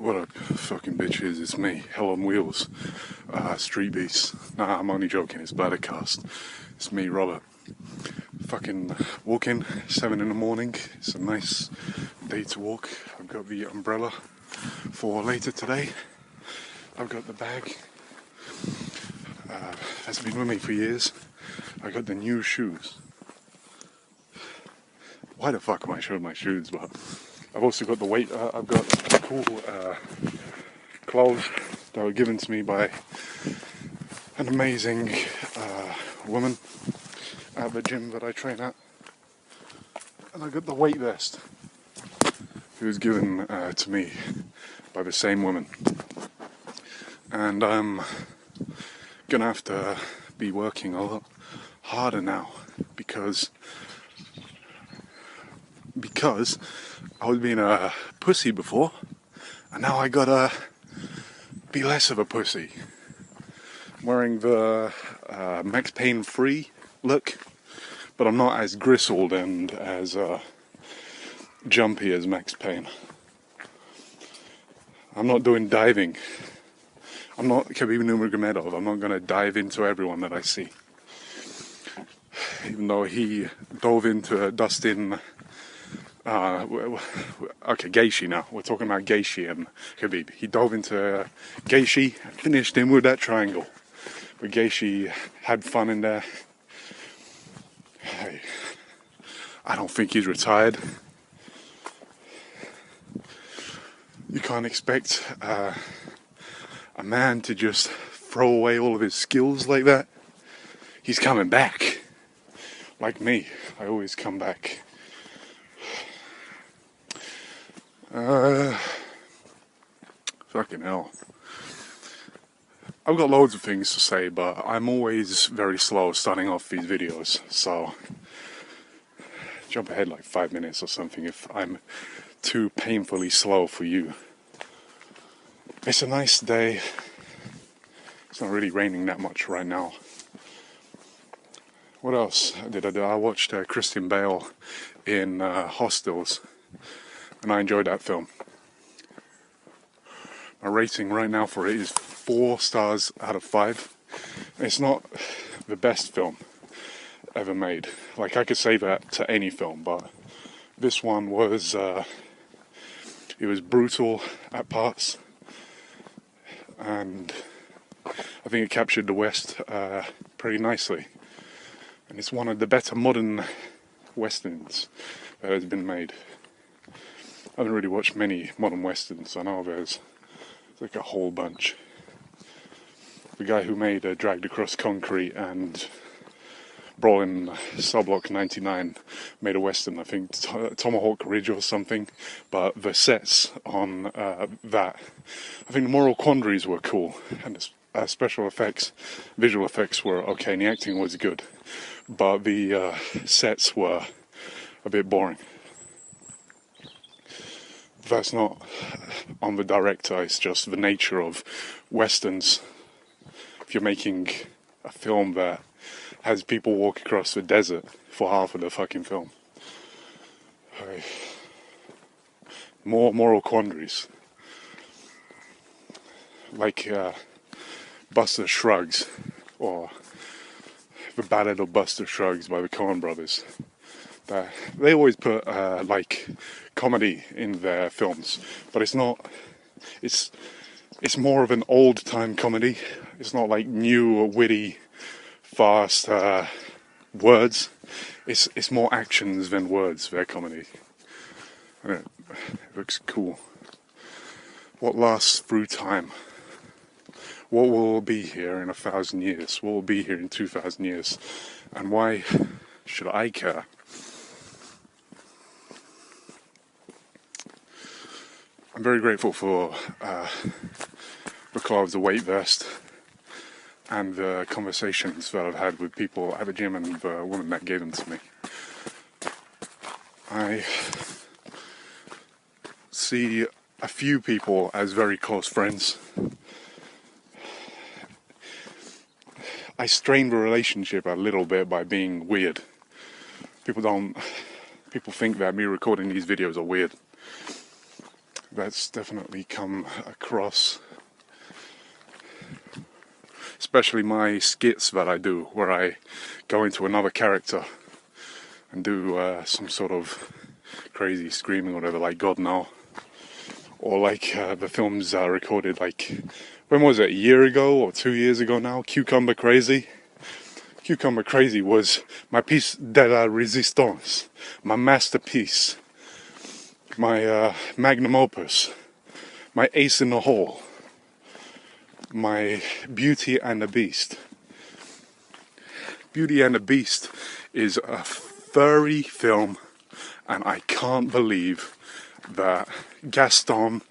What up, fucking bitches? It's me, Hell on Wheels, Street Beast. Nah, I'm only joking, it's Bladder cast. It's me, Robert. Fucking walking, 7 in the morning. It's a nice day to walk. I've got the umbrella for later today. I've got the bag. That's been with me for years. I got the new shoes. Why the fuck am I showing my shoes? But I've also got the weight. I've got cool clothes that were given to me by an amazing woman at the gym that I train at. And I got the weight vest. It was given to me by the same woman. And I'm gonna have to be working a lot harder now because I was being a pussy before, and now I gotta be less of a pussy. I'm wearing the Max Payne free look, but I'm not as gristled and as jumpy as Max Payne. I'm not doing diving. I'm not Khabib Nurmagomedov. I'm not gonna dive into everyone that I see. Even though he dove into Dustin. Okay, Gaethje now. We're talking about Gaethje and Khabib. He dove into Gaethje, finished him with that triangle. But Gaethje had fun in there. Hey, I don't think he's retired. You can't expect a man to just throw away all of his skills like that. He's coming back. Like me, I always come back. Fucking hell. I've got loads of things to say, but I'm always very slow starting off these videos, so jump ahead like 5 minutes or something if I'm too painfully slow for you. It's a nice day. It's not really raining that much right now. What else did I do? I watched Christian Bale in Hostels, and I enjoyed that film. My rating right now for it is 4 stars out of 5. It's not the best film ever made. Like, I could say that to any film, but this one was, it was brutal at parts, and I think it captured the West pretty nicely. And it's one of the better modern westerns that has been made. I haven't really watched many modern westerns. I know there's like a whole bunch. The guy who made Dragged Across Concrete and Brawlin' Subblock 99 made a western, I think Tomahawk Ridge or something, but the sets on that, I think the moral quandaries were cool, and the special effects, visual effects were okay, and the acting was good, but the sets were a bit boring. That's not on the director, it's just the nature of westerns. If you're making a film that has people walk across the desert for half of the fucking film. More moral quandaries. Like Buster Shrugs, or The Ballad of Buster Shrugs by the Coen brothers. They always put like comedy in their films, but it's not. It's more of an old time comedy. It's not like new, witty, fast words. It's more actions than words. Their comedy. And it looks cool. What lasts through time? What will be here in 1,000 years? What will be here in 2,000 years? And why should I care? I'm very grateful for the call of the weight vest and the conversations that I've had with people at the gym and the woman that gave them to me. I see a few people as very close friends. I strain the relationship a little bit by being weird. People think that me recording these videos are weird. that's definitely come across, especially my skits that I do, where I go into another character and do some sort of crazy screaming or whatever, like God Now, or like the films I recorded, like, when was it, a year ago or 2 years ago now, Cucumber Crazy. Cucumber Crazy was my piece de la résistance, my masterpiece, my magnum opus, my ace in the hole, my Beauty and the Beast. Beauty and the Beast is a furry film, and I can't believe that Gaston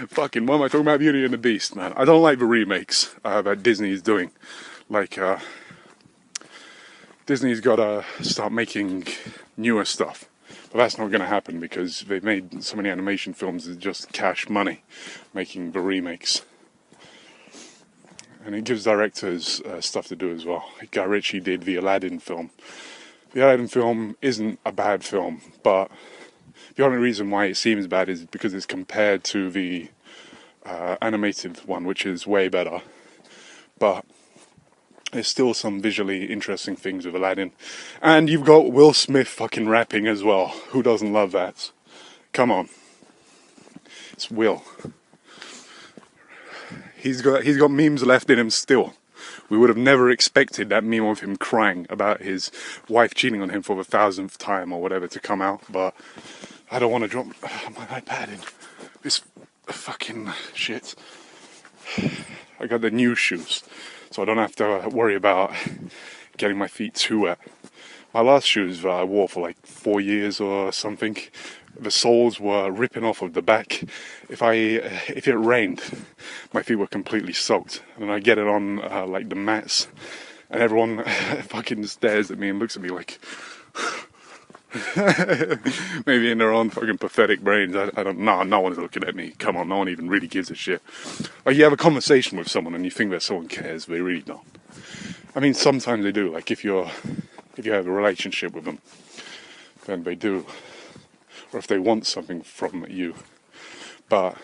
fucking, what am I talking about? Beauty and the Beast, man. I don't like the remakes that Disney is doing. Like, Disney's gotta start making newer stuff. But that's not gonna happen because they've made so many animation films that just cash money making the remakes. And it gives directors stuff to do as well. Guy Ritchie did the Aladdin film. The Aladdin film isn't a bad film, but the only reason why it seems bad is because it's compared to the animated one, which is way better. But there's still some visually interesting things with Aladdin. And you've got Will Smith fucking rapping as well. Who doesn't love that? Come on. It's Will. He's got memes left in him still. We would have never expected that meme of him crying about his wife cheating on him for the 1000th time or whatever to come out, but I don't want to drop my iPad in this fucking shit. I got the new shoes, so I don't have to worry about getting my feet too wet. My last shoes that I wore for like 4 years or something, the soles were ripping off of the back. If it rained, my feet were completely soaked. And I get it on like the mats, and everyone fucking stares at me and looks at me like maybe in their own fucking pathetic brains. I don't know. No one's looking at me. Come on, no one even really gives a shit. Like, you have a conversation with someone and you think that someone cares, but they really don't. I mean, sometimes they do. Like if you have a relationship with them, then they do. Or if they want something from you. But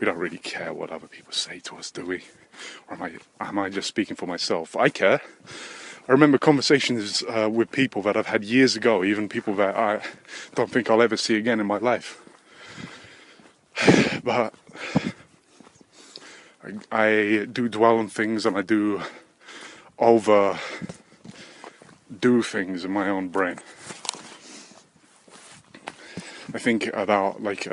we don't really care what other people say to us, do we? Or am I just speaking for myself? I care. I remember conversations with people that I've had years ago, even people that I don't think I'll ever see again in my life. But I do dwell on things, and I do overdo things in my own brain. I think about like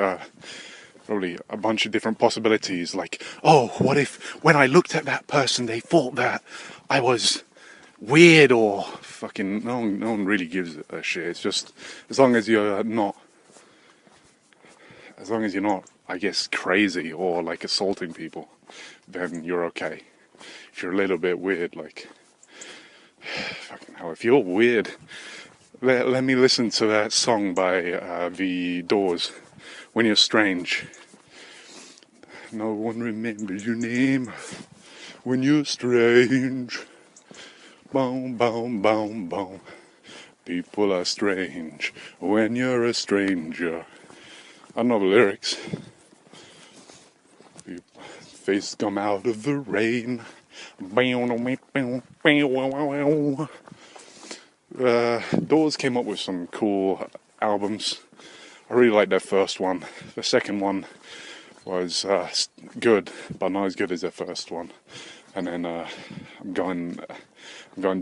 probably a bunch of different possibilities, like, oh, what if when I looked at that person they thought that I was weird, or fucking no one really gives a shit. It's just as long as you're not, I guess, crazy or like assaulting people, then you're okay. If you're a little bit weird, like, fucking hell, if you're weird, let me listen to that song by The Doors, When You're Strange. No one remembers your name when you're strange. Boom, boom, boom, boom. People are strange when you're a stranger. I know the lyrics. Face come out of the rain. Doors came up with some cool albums. I really liked their first one. The second one was good, but not as good as their first one. And then I'm going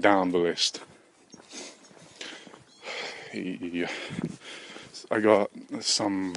down the list. I got some